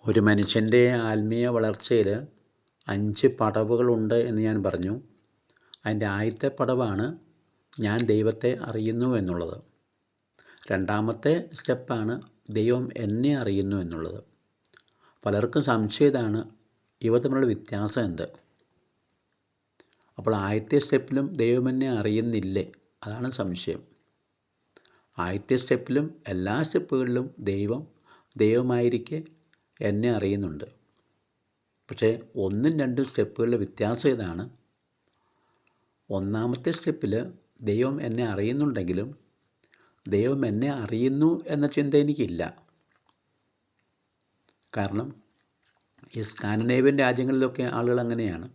ഒരു മനുഷ്യൻ്റെ ആത്മീയ വളർച്ചയിൽ 5 പടവുകളുണ്ട് എന്ന് ഞാൻ പറഞ്ഞു. അതിൻ്റെ ആദ്യത്തെ പടവാണ് ഞാൻ ദൈവത്തെ അറിയുന്നു എന്നുള്ളത്. രണ്ടാമത്തെ സ്റ്റെപ്പാണ് ദൈവം എന്നെ അറിയുന്നു എന്നുള്ളത്. പലർക്കും സംശയം ഇതാണ്, ഇവ തമ്മിലുള്ള വ്യത്യാസം എന്ത്? അപ്പോൾ ആദ്യത്തെ സ്റ്റെപ്പിലും ദൈവം എന്നെ അറിയുന്നില്ലേ? അതാണ് സംശയം. ആദ്യത്തെ സ്റ്റെപ്പിലും എല്ലാ സ്റ്റെപ്പുകളിലും ദൈവമായിരിക്കെ എന്നെ അറിയുന്നുണ്ട്. പക്ഷേ 1ഉം 2ഉം സ്റ്റെപ്പുകളിലെ വ്യത്യാസം ഇതാണ്. ഒന്നാമത്തെ സ്റ്റെപ്പിൽ ദൈവം എന്നെ അറിയുന്നുണ്ടെങ്കിലും ദൈവം എന്നെ അറിയുന്നു എന്ന ചിന്ത എനിക്കില്ല. കാരണം ഈ സ്കാൻഡിനേവിയൻ രാജ്യങ്ങളിലൊക്കെ ആളുകൾ അങ്ങനെയാണ്.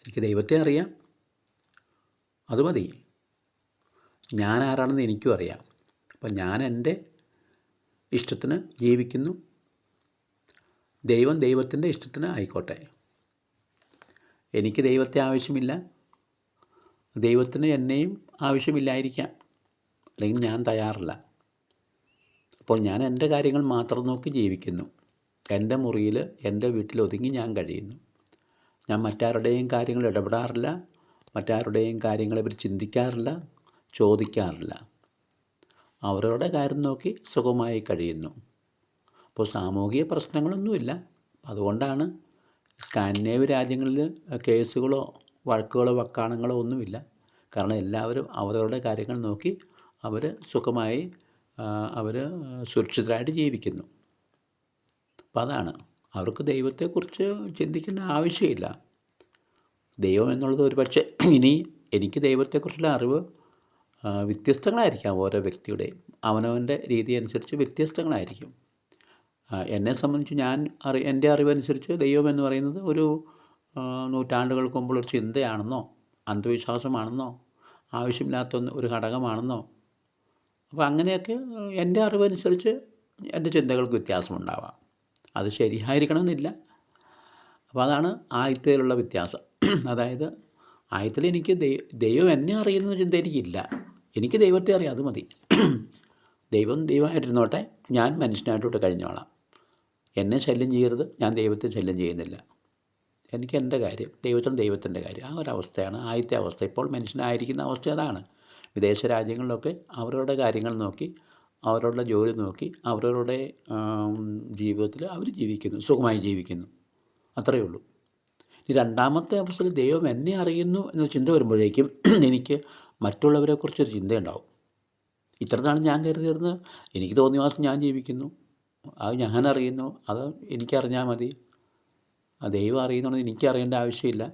എനിക്ക് ദൈവത്തെ അറിയാം, അത് മതി. ഞാൻ ആരാണെന്ന് എനിക്കും അറിയാം. അപ്പം ഞാൻ എൻ്റെ ഇഷ്ടത്തിന് ജീവിക്കുന്നു, ദൈവം ദൈവത്തിൻ്റെ ഇഷ്ടത്തിന് ആയിക്കോട്ടെ. എനിക്ക് ദൈവത്തെ ആവശ്യമില്ല, ദൈവത്തിന് എന്നെയും ആവശ്യമില്ലായിരിക്കാം, അല്ലെങ്കിൽ ഞാൻ തയ്യാറില്ല. അപ്പോൾ ഞാൻ എൻ്റെ കാര്യങ്ങൾ മാത്രം നോക്കി ജീവിക്കുന്നു. എൻ്റെ മുറിയിൽ എൻ്റെ വീട്ടിൽ ഒതുങ്ങി ഞാൻ കഴിയുന്നു. ഞാൻ മറ്റാരുടെയും കാര്യങ്ങൾ ഇടപെടാറില്ല, മറ്റാരുടെയും കാര്യങ്ങളെപ്പറ്റി ചിന്തിക്കാറില്ല, ചോദിക്കാറില്ല. അവരവരുടെ കാര്യം നോക്കി സുഖമായി കഴിയുന്നു. അപ്പോൾ സാമൂഹിക പ്രശ്നങ്ങളൊന്നുമില്ല. അതുകൊണ്ടാണ് സ്കാൻഡിനേവ് രാജ്യങ്ങളിൽ കേസുകളോ വഴക്കുകളോ വക്കാണങ്ങളോ ഒന്നുമില്ല. കാരണം എല്ലാവരും അവരവരുടെ കാര്യങ്ങൾ നോക്കി അവർ സുഖമായി സുരക്ഷിതരായിട്ട് ജീവിക്കുന്നു. അപ്പോൾ അതാണ്, അവർക്ക് ദൈവത്തെക്കുറിച്ച് ചിന്തിക്കേണ്ട ആവശ്യമില്ല. ദൈവം എന്നുള്ളത് ഒരു പക്ഷേ ഇനി എനിക്ക് ദൈവത്തെക്കുറിച്ചുള്ള അറിവ് വ്യത്യസ്തങ്ങളായിരിക്കാം. ഓരോ വ്യക്തിയുടെയും അവനവൻ്റെ രീതി അനുസരിച്ച് വ്യത്യസ്തങ്ങളായിരിക്കും. എന്നെ സംബന്ധിച്ച് എൻ്റെ അറിവനുസരിച്ച് ദൈവം എന്ന് പറയുന്നത് ഒരു നൂറ്റാണ്ടുകൾക്ക് മുമ്പുള്ളൊരു ചിന്തയാണെന്നോ അന്ധവിശ്വാസമാണെന്നോ ആവശ്യമില്ലാത്ത ഒരു ഘടകമാണെന്നോ, അപ്പോൾ അങ്ങനെയൊക്കെ എൻ്റെ അറിവനുസരിച്ച് എൻ്റെ ചിന്തകൾക്ക് വ്യത്യാസമുണ്ടാവാം. അത് ശരിയായിരിക്കണമെന്നില്ല. അപ്പോൾ അതാണ് ആദ്യത്തേലുള്ള വ്യത്യാസം. അതായത് ആദ്യത്തിൽ എനിക്ക് ദൈവം എന്നെ അറിയുന്ന ചിന്ത എനിക്കില്ല. എനിക്ക് ദൈവത്തെ അറിയാം, അത് മതി. ദൈവം ദൈവമായിട്ടിരുന്നോട്ടെ, ഞാൻ മനുഷ്യനായിട്ടോട്ട് കഴിഞ്ഞോളാം. എന്നെ ശല്യം ചെയ്യരുത്, ഞാൻ ദൈവത്തെ ശല്യം ചെയ്യുന്നില്ല. എനിക്ക് എൻ്റെ കാര്യം, ദൈവത്തിൻ്റെ കാര്യം. ആ ഒരവസ്ഥയാണ് ആദ്യത്തെ അവസ്ഥ. ഇപ്പോൾ മനുഷ്യനായിരിക്കുന്ന അവസ്ഥ അതാണ്. വിദേശ രാജ്യങ്ങളിലൊക്കെ അവരവരുടെ കാര്യങ്ങൾ നോക്കി, അവരവരുടെ ജോലി നോക്കി, അവരവരുടെ ജീവിതത്തിൽ അവർ ജീവിക്കുന്നു, സുഖമായി ജീവിക്കുന്നു. അത്രയേ ഉള്ളൂ. ഈ രണ്ടാമത്തെ അവസ്ഥയിൽ ദൈവം എന്നെ അറിയുന്നു എന്ന ചിന്ത വരുമ്പോഴേക്കും എനിക്ക് മറ്റുള്ളവരെക്കുറിച്ചൊരു ചിന്തയുണ്ടാവും. ഇത്ര നാൾ ഞാൻ കരുതിയിരുന്നത് എനിക്ക് തോന്നിയ മാസം ഞാൻ ജീവിക്കുന്നു, അത് ഞാൻ അറിയുന്നു, അത് എനിക്കറിഞ്ഞാൽ മതി. ദൈവം അറിയുന്നുള്ളത് എനിക്കറിയേണ്ട ആവശ്യമില്ല.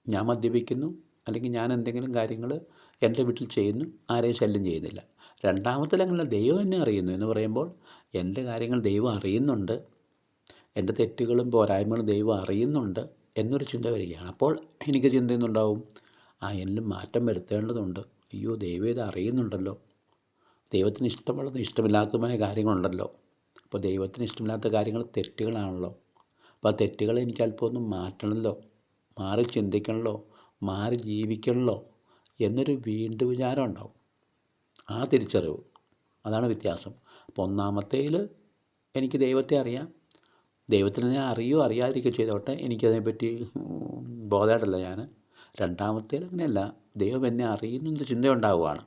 ഞാൻ മദ്യപിക്കുന്നു, അല്ലെങ്കിൽ ഞാൻ എന്തെങ്കിലും കാര്യങ്ങൾ എൻ്റെ വീട്ടിൽ ചെയ്യുന്നു, ആരെയും ശല്യം ചെയ്യുന്നില്ല. രണ്ടാമത്തിൽ അങ്ങനെ ദൈവം എന്നെ അറിയുന്നു എന്ന് പറയുമ്പോൾ എൻ്റെ കാര്യങ്ങൾ ദൈവം അറിയുന്നുണ്ട്, എൻ്റെ തെറ്റുകളും പോരായ്മകളും ദൈവം അറിയുന്നുണ്ട് എന്നൊരു ചിന്ത വരികയാണ്. അപ്പോൾ എനിക്ക് ചിന്ത ചെയ്യുന്നുണ്ടാവും, എന്നിൽ മാറ്റം വരുത്തേണ്ടതുണ്ട്. അയ്യോ, ദൈവം ഇത് അറിയുന്നുണ്ടല്ലോ, ദൈവത്തിന് ഇഷ്ടമുള്ളതും ഇഷ്ടമില്ലാത്തതുമായ കാര്യങ്ങളുണ്ടല്ലോ. അപ്പോൾ ദൈവത്തിന് ഇഷ്ടമില്ലാത്ത കാര്യങ്ങൾ തെറ്റുകളാണല്ലോ. അപ്പോൾ ആ തെറ്റുകൾ എനിക്ക് അല്പം ഒന്ന് മാറ്റണമല്ലോ, മാറി ചിന്തിക്കണമല്ലോ, മാറി ജീവിക്കണമല്ലോ എന്നൊരു വീണ്ടും വിചാരം ഉണ്ടാവും. ആ തിരിച്ചറിവ്, അതാണ് വ്യത്യാസം. അപ്പോൾ ഒന്നാമത്തേൽ എനിക്ക് ദൈവത്തെ അറിയാം, ദൈവത്തിനെ ഞാൻ അറിയാതിരിക്കുക ചെയ്തോട്ടെ, എനിക്കതിനെപ്പറ്റി ബോധമായിട്ടല്ല ഞാൻ. രണ്ടാമത്തേൽ അങ്ങനെയല്ല, ദൈവം എന്നെ അറിയുന്നു എന്നൊരു ചിന്ത ഉണ്ടാവുകയാണ്.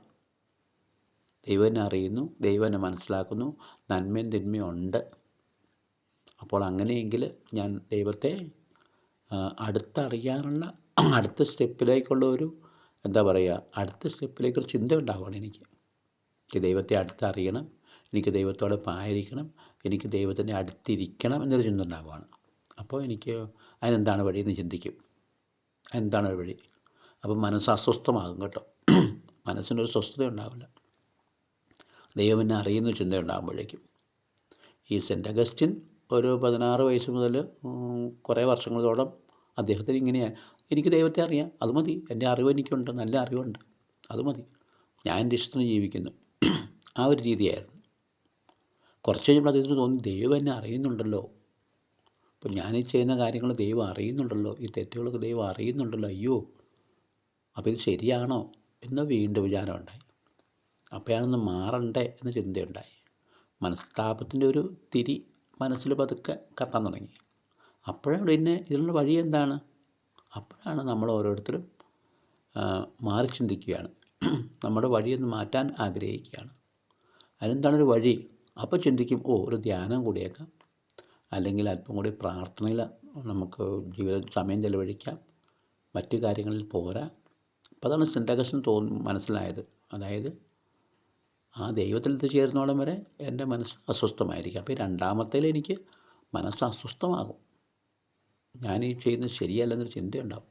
ദൈവം എന്നെ അറിയുന്നു, ദൈവം എന്നെ മനസ്സിലാക്കുന്നു, നന്മയും തിന്മയും ഉണ്ട്. അപ്പോൾ അങ്ങനെയെങ്കിൽ ഞാൻ ദൈവത്തെ അടുത്തറിയാനുള്ള അടുത്ത സ്റ്റെപ്പിലേക്കുള്ള അടുത്ത സ്റ്റെപ്പിലേക്കൊരു ചിന്ത ഉണ്ടാവുകയാണ് എനിക്ക് ദൈവത്തെ അടുത്തറിയണം, എനിക്ക് ദൈവത്തോടൊപ്പം ആയിരിക്കണം, എനിക്ക് ദൈവത്തിൻ്റെ അടുത്തിരിക്കണം എന്നൊരു ചിന്ത ഉണ്ടാവുകയാണ്. അപ്പോൾ എനിക്ക് അതിനെന്താണ് വഴിയെന്ന് ചിന്തിക്കും. എന്താണ് ഒരു വഴി? അപ്പം മനസ്സ് അസ്വസ്ഥമാകും കേട്ടോ. മനസ്സിനൊരു സ്വസ്ഥത ഉണ്ടാവില്ല. ദൈവം എന്നെ അറിയുന്ന ചിന്ത ഉണ്ടാകുമ്പോഴേക്കും. ഈ സെൻറ്റ് അഗസ്റ്റിൻ ഒരു 16 വയസ്സ് മുതൽ കുറേ വർഷങ്ങളോളം അദ്ദേഹത്തിന് ഇങ്ങനെയാണ്, എനിക്ക് ദൈവത്തെ അറിയാം, അത് മതി, എൻ്റെ അറിവ് എനിക്കുണ്ട്, നല്ല അറിവുണ്ട്, അത് മതി, ഞാൻ എൻ്റെ ഇഷ്ടത്തിന് ജീവിക്കുന്നു. ആ ഒരു രീതിയായിരുന്നു. കുറച്ച് കഴിഞ്ഞപ്പോൾ അദ്ദേഹത്തിന് തോന്നി, ദൈവം എന്നെ അറിയുന്നുണ്ടല്ലോ, അപ്പോൾ ഞാനീ ചെയ്യുന്ന കാര്യങ്ങൾ ദൈവം അറിയുന്നുണ്ടല്ലോ, ഈ തെറ്റുകളൊക്കെ ദൈവം അറിയുന്നുണ്ടല്ലോ, അയ്യോ, അപ്പോൾ ഇത് ശരിയാണോ എന്ന് വീണ്ടും വിചാരം ഉണ്ടായി. അപ്പോൾ ഞാനൊന്ന് മാറണ്ടേ എന്ന ചിന്തയുണ്ടായി. മനസ്താപത്തിൻ്റെ ഒരു തിരി മനസ്സിൽ പതുക്കെ കത്താൻ തുടങ്ങി. അപ്പോഴാണ് പിന്നെ ഇതിനുള്ള വഴി എന്താണ്? അപ്പോഴാണ് നമ്മൾ ഓരോരുത്തരും മാറി ചിന്തിക്കുകയാണ്. നമ്മുടെ വഴിയൊന്ന് മാറ്റാൻ ആഗ്രഹിക്കുകയാണ്. അതിനെന്താണൊരു വഴി? അപ്പോൾ ചിന്തിക്കും, ഒരു ധ്യാനം കൂടിയേക്കാം, അല്ലെങ്കിൽ അല്പം കൂടി പ്രാർത്ഥനയിൽ നമുക്ക് സമയം ചെലവഴിക്കാം, മറ്റു കാര്യങ്ങളിൽ പോരാ. അപ്പോൾ അതാണ് സിന്തകസിന് മനസ്സിലായത്. അതായത് ആ ദൈവത്തിൽ എത്തിച്ചേരുന്നോളം വരെ എൻ്റെ മനസ്സ് അസ്വസ്ഥമായിരിക്കും. അപ്പോൾ ഈ രണ്ടാമത്തേൽ എനിക്ക് മനസ്സ് അസ്വസ്ഥമാകും. ഞാൻ ഈ ചെയ്യുന്നത് ശരിയല്ലെന്നൊരു ചിന്തയുണ്ടാവും,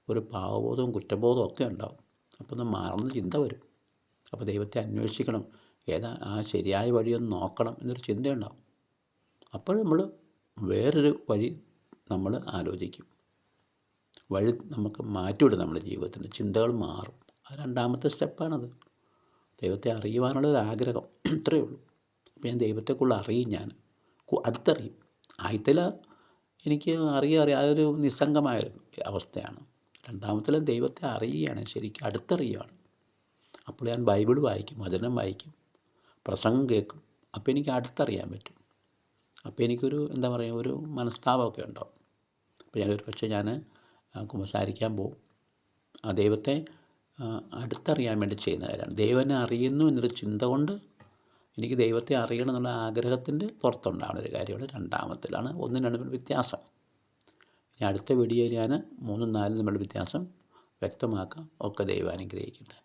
ഒരു പാവബോധവും കുറ്റബോധവും ഒക്കെ ഉണ്ടാവും. അപ്പോൾ ഒന്ന് മാറുന്ന ചിന്ത വരും. അപ്പോൾ ദൈവത്തെ അന്വേഷിക്കണം, ഏതാ ആ ശരിയായ വഴിയൊന്ന് നോക്കണം എന്നൊരു ചിന്തയുണ്ടാവും. അപ്പോൾ നമ്മൾ വേറൊരു വഴി നമ്മൾ ആലോചിക്കും. വഴി നമുക്ക് മാറ്റിവിടും. നമ്മുടെ ജീവിതത്തിൻ്റെ ചിന്തകൾ മാറും. അത് രണ്ടാമത്തെ സ്റ്റെപ്പാണത്. ദൈവത്തെ അറിയുവാനുള്ളൊരു ആഗ്രഹം, ഇത്രയേ ഉള്ളൂ. അപ്പോൾ ഞാൻ ദൈവത്തെ കൂടുതൽ അറിയും, ഞാൻ അടുത്തറിയും. ആദ്യത്തിൽ എനിക്ക് അതൊരു നിസ്സംഗമായൊരു അവസ്ഥയാണ്. രണ്ടാമത്തിൽ ദൈവത്തെ അറിയുകയാണ്, ശരിക്കും അടുത്തറിയുകയാണ്. അപ്പോൾ ഞാൻ ബൈബിൾ വായിക്കും, വചനം വായിക്കും, പ്രസംഗം കേൾക്കും. അപ്പോൾ എനിക്ക് അടുത്തറിയാൻ പറ്റും. അപ്പോൾ എനിക്കൊരു ഒരു മനസ്താപമൊക്കെ ഉണ്ടാവും. അപ്പോൾ ഞാൻ കുമ്പസാരിക്കാൻ പോകും. ആ ദൈവത്തെ അടുത്തറിയാൻ വേണ്ടി ചെയ്യുന്ന കാര്യമാണ്. ദൈവനെ അറിയുന്നു എന്നൊരു ചിന്ത കൊണ്ട് എനിക്ക് ദൈവത്തെ അറിയണം എന്നുള്ള ആഗ്രഹത്തിൻ്റെ പുറത്തുണ്ടാകുന്ന ഒരു കാര്യമാണ്. രണ്ടാമത്തിലാണ്. ഒന്നും രണ്ടും വ്യത്യാസം. ഇനി അടുത്ത വീഡിയോയിൽ ഞാൻ 3-4 തമ്മിലുള്ള വ്യത്യാസം വ്യക്തമാക്കാം. ഒക്കെ ദൈവം അനുഗ്രഹിക്കട്ടെ.